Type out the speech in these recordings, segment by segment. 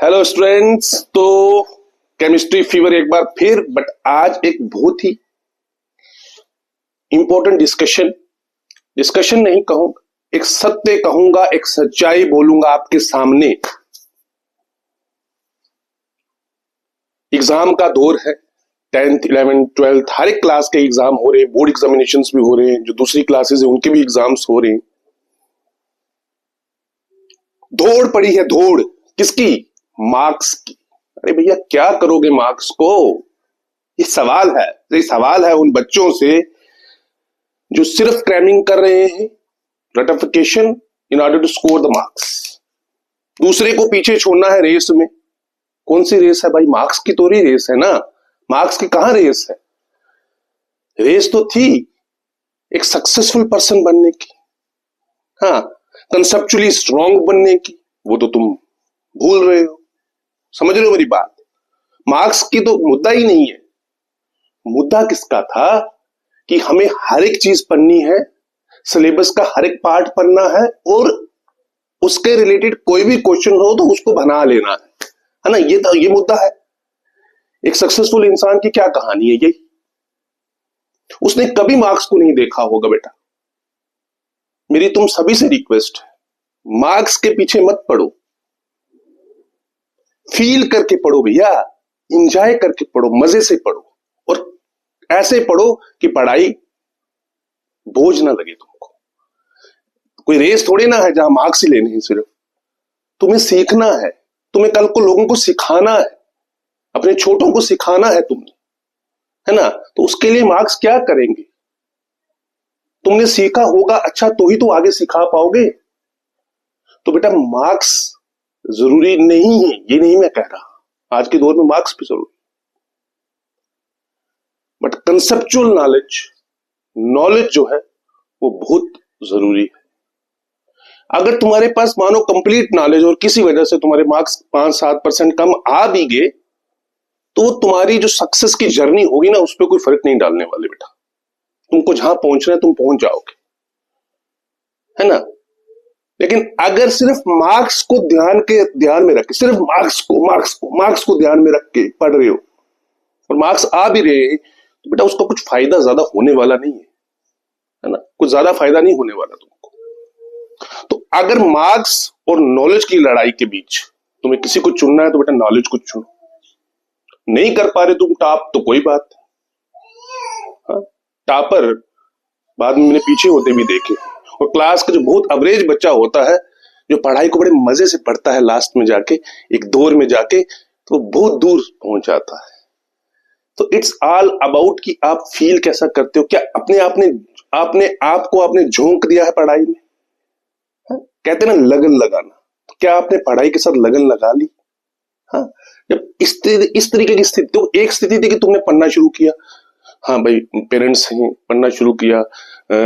Hello students. तो chemistry fever एक बार फिर, बट आज एक बहुत ही इंपॉर्टेंट डिस्कशन नहीं कहूंगा, एक सत्य कहूंगा, एक सच्चाई बोलूंगा आपके सामने। एग्जाम का दौर है, 10th 11th 12th हर एक क्लास के एग्जाम हो रहे हैं, बोर्ड एग्जामिनेशंस भी हो रहे हैं, जो दूसरी क्लासेस है उनके भी एग्जाम्स हो रहे हैं। दौड़ पड़ी है, दौड़ किसकी? मार्क्स की। अरे भैया क्या करोगे मार्क्स को? ये सवाल है उन बच्चों से जो सिर्फ क्रैमिंग कर रहे हैं, रटिफिकेशन in order to score the marks. दूसरे को पीछे छोड़ना है रेस में। कौन सी रेस है भाई? मार्क्स की तो रेस है ना। मार्क्स की कहां रेस है? रेस तो थी एक सक्सेसफुल पर्सन बनने की, हाँ, कंसेप्चुअली स्ट्रॉन्ग बनने की। वो तो तुम भूल रहे हो। समझ रहे हो मेरी बात? मार्क्स की तो मुद्दा ही नहीं है। मुद्दा किसका था कि हमें हर एक चीज पढ़नी है, सिलेबस का हर एक पार्ट पढ़ना है, और उसके रिलेटेड कोई भी क्वेश्चन हो तो उसको बना लेना है ना। ये मुद्दा है। एक सक्सेसफुल इंसान की क्या कहानी है? यही, उसने कभी मार्क्स को नहीं देखा होगा। बेटा मेरी तुम सभी से रिक्वेस्ट है, मार्क्स के पीछे मत पढ़ो, फील करके पढ़ो भैया, एंजॉय करके पढ़ो, मजे से पढ़ो, और ऐसे पढ़ो कि पढ़ाई बोझ ना लगे तुमको। कोई रेस थोड़ी ना है जहां मार्क्स ही लेने हैं। सिर्फ तुम्हें सीखना है, तुम्हें कल को लोगों को सिखाना है, अपने छोटों को सिखाना है तुमने, है ना। तो उसके लिए मार्क्स क्या करेंगे? तुमने सीखा होगा अच्छा तो ही तो आगे सिखा पाओगे। तो बेटा मार्क्स जरूरी नहीं है, ये नहीं मैं कह रहा, आज के दौर में मार्क्स भी जरूरी, बट कंसेप्चुअल नॉलेज जो है वो बहुत जरूरी है। अगर तुम्हारे पास मानो कंप्लीट नॉलेज और किसी वजह से तुम्हारे मार्क्स 5-7% कम आ भी गए, तो तुम्हारी जो सक्सेस की जर्नी होगी ना, उस पर कोई फर्क नहीं डालने वाले बेटा। तुमको जहां पहुंचना है तुम पहुंच जाओगे, है ना। लेकिन अगर सिर्फ मार्क्स को ध्यान में रख के, सिर्फ मार्क्स को ध्यान में रख के पढ़ रहे हो और मार्क्स आ भी रहे हैं, तो बेटा उसका कुछ फायदा ज्यादा होने वाला नहीं है ना। कुछ ज्यादा फायदा नहीं होने वाला तुमको। तो अगर मार्क्स और नॉलेज की लड़ाई के बीच तुम्हें किसी को चुनना है तो बेटा नॉलेज को चुनो। नहीं कर पा रहे तुम टॉप तो कोई बात, हाँ, टॉपर बाद में मैंने पीछे होते भी देखे। और क्लास का जो बहुत एवरेज बच्चा होता है, जो पढ़ाई को बड़े मजे से पढ़ता है, लास्ट में जाके एक दौर में जाके तो बहुत दूर पहुंच जाता है। तो इट्स ऑल अबाउट कि आप फील कैसा करते हो। क्या अपने आप को आपने झोंक दिया है पढ़ाई में? हाँ? कहते ना लगन लगाना, तो क्या आपने पढ़ाई के साथ लगन लगा ली? हाँ, जब इस तरीके की स्थिति, तो एक स्थिति थी कि तुमने पढ़ना शुरू किया, हाँ भाई पेरेंट्स हैं, पढ़ना शुरू किया,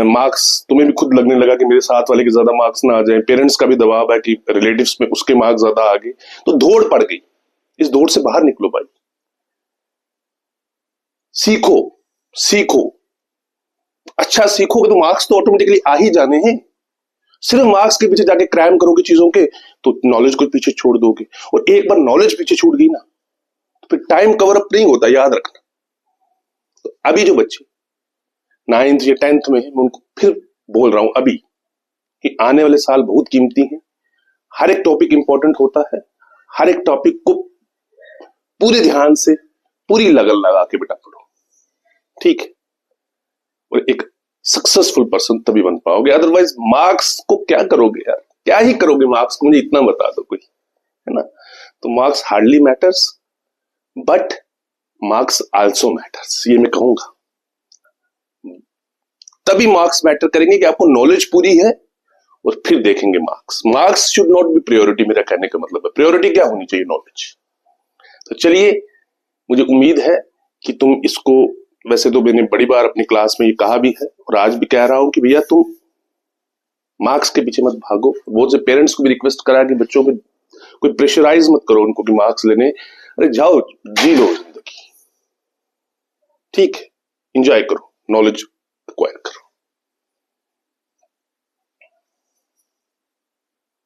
मार्क्स तुम्हें भी खुद लगने लगा कि मेरे साथ वाले के ज्यादा मार्क्स ना आ जाए, पेरेंट्स का भी दबाव है कि रिलेटिव्स में उसके मार्क्स ज्यादा आ गए, तो दौड़ पड़ गई। इस दौड़ से बाहर निकलो भाई, सीखो। अच्छा सीखोगे तो मार्क्स तो ऑटोमेटिकली आ ही जाने हैं। सिर्फ मार्क्स के पीछे जाके क्रैम करोगे चीजों के तो नॉलेज को पीछे छोड़ दोगे, और एक बार नॉलेज पीछे छूट गई ना तो फिर टाइम कवर अप नहीं होता, याद रखना। तो अभी जो बच्चे 9th या 10th में है, मैं उनको फिर बोल रहा हूं अभी कि आने वाले साल बहुत कीमती हैं। हर एक टॉपिक इंपॉर्टेंट होता है, हर एक टॉपिक को पूरे ध्यान से, पूरी लगन लगा के बेटा पढ़ो, ठीक है। और एक सक्सेसफुल पर्सन तभी बन पाओगे। अदरवाइज मार्क्स को क्या करोगे यार? क्या ही करोगे मार्क्स को? मुझे इतना बता दो कोई, है ना। तो marks hardly matters, but marks also matters, ये मैं कहूंगा। तभी मार्क्स मैटर करेंगे कि आपको नॉलेज पूरी है, और फिर देखेंगे marks should not be priority. मेरा कहने का मतलब है प्रायोरिटी क्या होनी चाहिए? नॉलेज। तो चलिए, मुझे उम्मीद है कि तुम इसको, वैसे तो मैंने बड़ी बार अपनी क्लास में ये कहा भी है और आज भी कह रहा हूं कि भैया तुम मार्क्स के पीछे मत भागो। बहुत से पेरेंट्स को भी रिक्वेस्ट करा कि बच्चों को कोई प्रेशराइज मत करो उनको कि मार्क्स लेने। अरे जाओ, जी लो जिंदगी, ठीक है, एंजॉय करो, नॉलेज